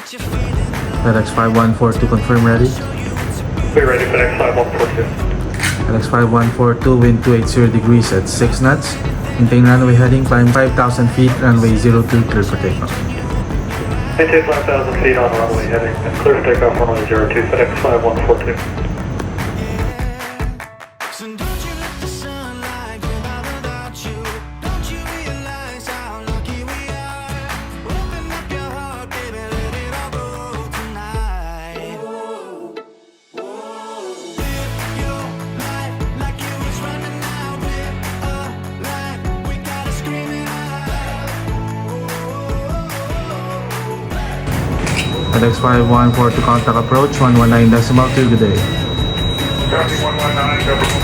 FedEx 5142 confirm ready. We're ready, FedEx 5142. FedEx 5142, wind 280 degrees at 6 knots. Maintain runway heading, climb 5,000 feet, runway 02 clear for takeoff. Maintain 5,000 feet on runway heading and clear for takeoff runway 02, FedEx 5142. FedEx 5142 contact approach 119 decimal, clear good day. Copy 119,